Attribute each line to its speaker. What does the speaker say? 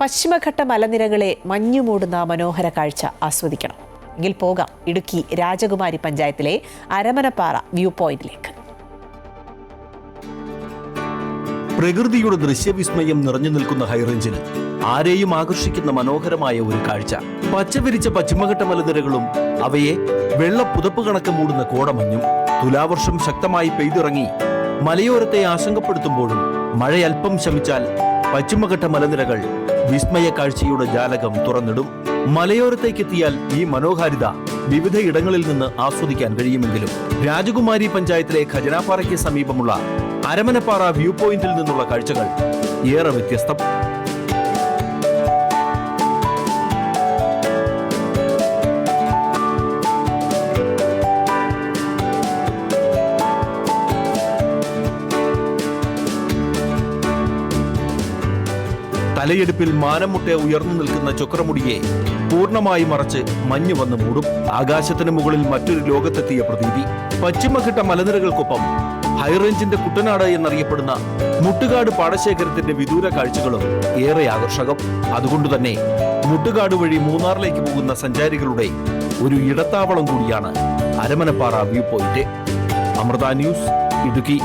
Speaker 1: പശ്ചിമഘട്ട മലനിരകളെ മഞ്ഞുമൂടുന്ന മനോഹര കാഴ്ച ആസ്വദിക്കണം. എങ്കിൽ പോകാം ഇടുക്കി രാജകുമാരി പഞ്ചായത്തിലെ അരമനപ്പാറ വ്യൂ പോയിന്റിലേക്ക്.
Speaker 2: പ്രകൃതിയുടെ ദൃശ്യവിസ്മയം നിറഞ്ഞു നിൽക്കുന്ന ഹൈറേഞ്ചിൽ ആരെയും ആകർഷിക്കുന്ന മനോഹരമായ ഒരു കാഴ്ച. പച്ചവിരിച്ച പശ്ചിമഘട്ട മലനിരകളും അവയെ വെള്ള പുതപ്പ് കണക്ക് മൂടുന്ന കോടമഞ്ഞും. തുലാവർഷം ശക്തമായി പെയ്തിറങ്ങി മലയോരത്തെ ആശങ്കപ്പെടുത്തുമ്പോഴും മഴയൽപ്പം ശമിച്ചാൽ പശ്ചിമഘട്ട മലനിരകൾ വിസ്മയ കാഴ്ചയുടെ ജാലകം തുറന്നിടും. മലയോരത്തേക്കെത്തിയാൽ ഈ മനോഹാരിത വിവിധ ഇടങ്ങളിൽ നിന്ന് ആസ്വദിക്കാൻ കഴിയുമെങ്കിലും രാജകുമാരി പഞ്ചായത്തിലെ ഖജനാപ്പാറയ്ക്ക് സമീപമുള്ള അരമനപ്പാറ വ്യൂ പോയിന്റിൽ നിന്നുള്ള കാഴ്ചകൾ ഏറെ വ്യത്യസ്തം. തലയെടുപ്പിൽ മാനം മുട്ടെ ഉയർന്നു നിൽക്കുന്ന ചക്രമുടിയെ പൂർണ്ണമായി മറച്ച് മഞ്ഞ് വന്ന് മൂടും. ആകാശത്തിന് മുകളിൽ മറ്റൊരു ലോകത്തെത്തിയ പ്രതീതി. പശ്ചിമഘട്ട മലനിരകൾക്കൊപ്പം ഹൈറേഞ്ചിന്റെ കുട്ടനാട് എന്നറിയപ്പെടുന്ന മുട്ടുകാട് പാടശേഖരത്തിന്റെ വിദൂര കാഴ്ചകളും ഏറെ ആകർഷകം. അതുകൊണ്ടുതന്നെ മുട്ടുകാട് വഴി മൂന്നാറിലേക്ക് പോകുന്ന സഞ്ചാരികളുടെ ഒരു ഇടത്താവളം കൂടിയാണ് Aramanappara view point. Amrita news, Idukki.